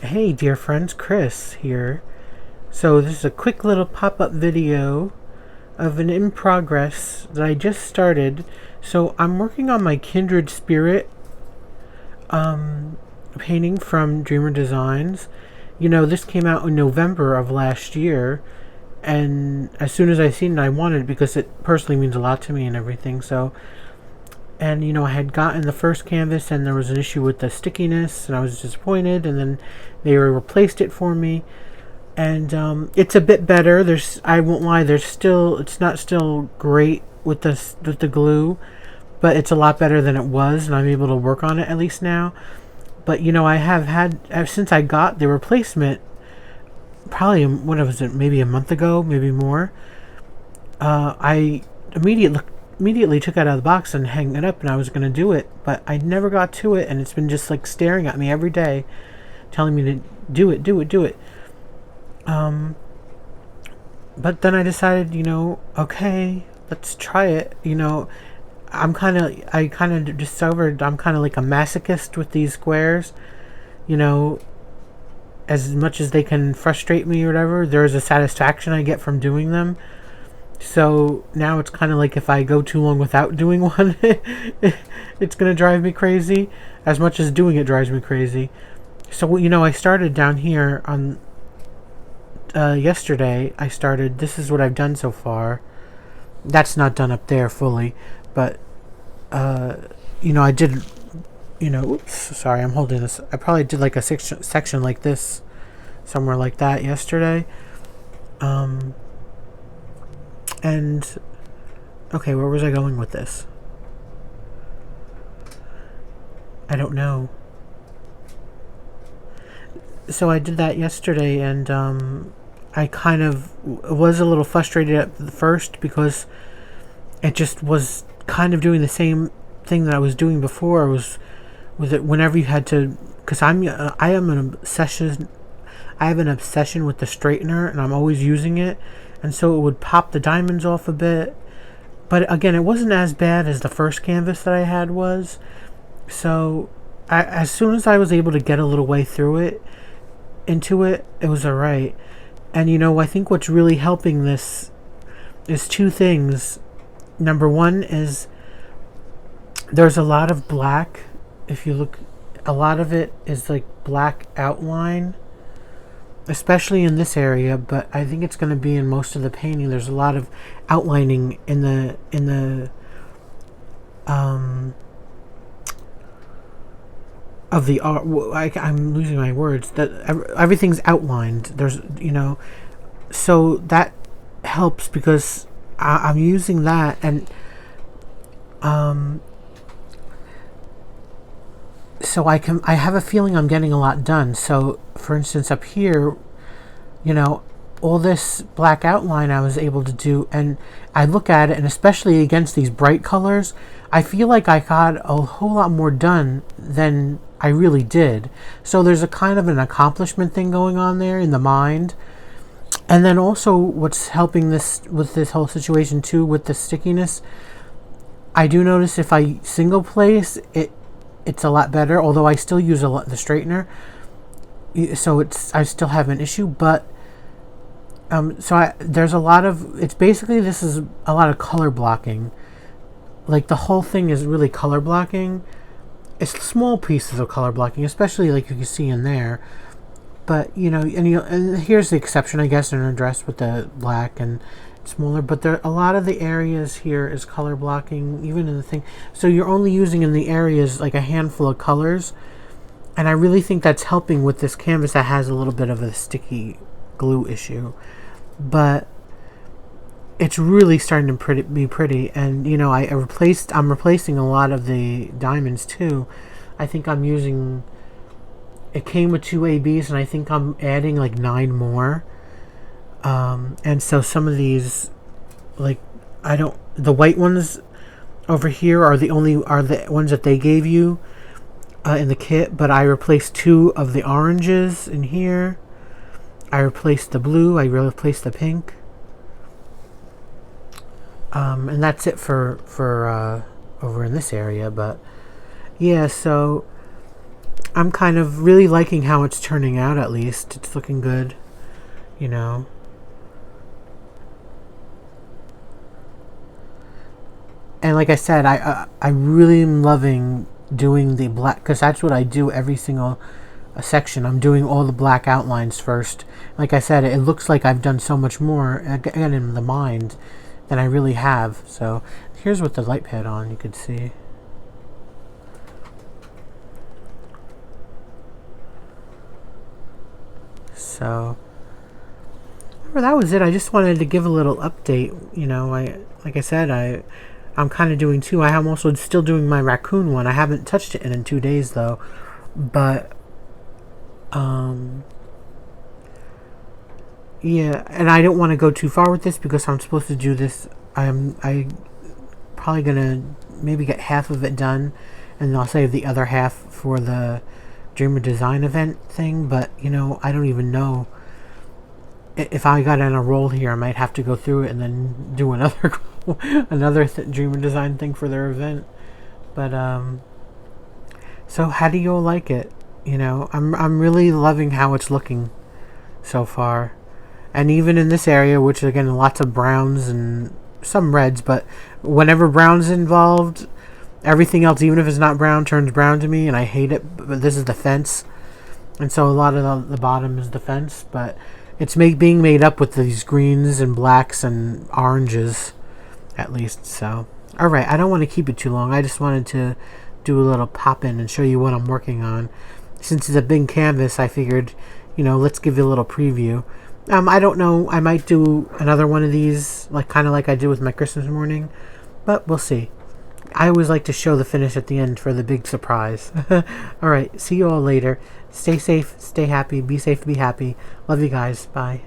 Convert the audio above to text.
Hey dear friends, Chris here. So this is a quick little pop-up video of an in progress that I just started. So I'm working on my Kindred Spirit painting from Dreamer Designs. You know, this came out in November of last year, and as soon as I seen it I wanted it because it personally means a lot to me and everything. And I had gotten the first canvas and there was an issue with the stickiness and I was disappointed, and then they replaced it for me, and it's a bit better. I won't lie, it's not still great with the glue, but it's a lot better than it was, and I'm able to work on it at least now. But I have had since I got the replacement, probably what was it, maybe a month ago, maybe more. I immediately took it out of the box and hang it up, and I was going to do it, but I never got to it, and it's been just like staring at me every day, telling me to do it. But then I decided, okay, let's try it. I kind of discovered I'm kind of like a masochist with these squares. You know, as much as they can frustrate me or whatever, there is a satisfaction I get from doing them. So now it's kind of like if I go too long without doing one, it's going to drive me crazy, as much as doing it drives me crazy. So, I started down here on yesterday. This is what I've done so far. That's not done up there fully, but, I did, oops, sorry, I'm holding this. I probably did like a section like this, somewhere like that yesterday. And okay, where was I going with this? I don't know. So I did that yesterday, and I kind of was a little frustrated at first because it just was kind of doing the same thing that I was doing before. Was it whenever you had to? Because I am an obsession. I have an obsession with the straightener, and I'm always using it, and so it would pop the diamonds off a bit. But again, it wasn't as bad as the first canvas that I had was. So as soon as I was able to get a little way through it, into it, it was alright. And I think what's really helping this is two things. Number one is there's a lot of black. If you look, a lot of it is like black outline, especially in this area, but I think it's going to be in most of the painting. There's a lot of outlining in the of the art. I'm losing my words. That everything's outlined. There's so that helps because I'm using that, and so I have a feeling I'm getting a lot done. So for instance, up here, all this black outline I was able to do, and I look at it, and especially against these bright colors, I feel like I got a whole lot more done than I really did. So there's a kind of an accomplishment thing going on there in the mind. And then also what's helping this with this whole situation too, with the stickiness, I do notice if I single place it's a lot better, although I still use the straightener, so I still have an issue. But there's a lot of, it's basically, this is a lot of color blocking. Like the whole thing is really color blocking. It's small pieces of color blocking, especially like you can see in there. But and here's the exception, I guess, in a dress with the black and smaller. But there, a lot of the areas here is color blocking, even in the thing. So you're only using in the areas like a handful of colors, and I really think that's helping with this canvas that has a little bit of a sticky glue issue. But it's really starting to be pretty, and I'm replacing a lot of the diamonds too. I think I'm using. It came with 2 ABs, and I think I'm adding like 9 more. And so some of these, like, the white ones over here are the ones that they gave you in the kit. But I replaced 2 of the oranges in here. I replaced the blue. I replaced the pink. And that's it for over in this area. But yeah, so I'm kind of really liking how it's turning out. At least it's looking good, you know. And like I said, I really am loving doing the black, because that's what I do every single section. I'm doing all the black outlines first. Like I said, it looks like I've done so much more again in the mind than I really have. So here's with the light pad on, you could see. So well, that was it. I just wanted to give a little update. You know, like I said, I'm kind of doing two. I am also still doing my raccoon one. I haven't touched it in 2 days though, but yeah, and I don't want to go too far with this because I'm supposed to do this. I probably gonna maybe get half of it done, and then I'll save the other half for the Dreamer Design event thing. But you know, I don't even know if I got on a roll here. I might have to go through it and then do another another Dreamer Design thing for their event. But so how do you all like it? You know, I'm really loving how it's looking so far. And even in this area, which again, lots of browns and some reds, but whenever brown's involved, everything else, even if it's not brown, turns brown to me, and I hate it. But this is the fence, and so a lot of the bottom is the fence, but it's being made up with these greens and blacks and oranges, at least. So, all right, I don't want to keep it too long. I just wanted to do a little pop in and show you what I'm working on. Since it's a big canvas, I figured, you know, let's give you a little preview. I don't know. I might do another one of these, like kind of like I did with my Christmas morning, but we'll see. I always like to show the finish at the end for the big surprise. All right. See you all later. Stay safe. Stay happy. Be safe. Be happy. Love you guys. Bye.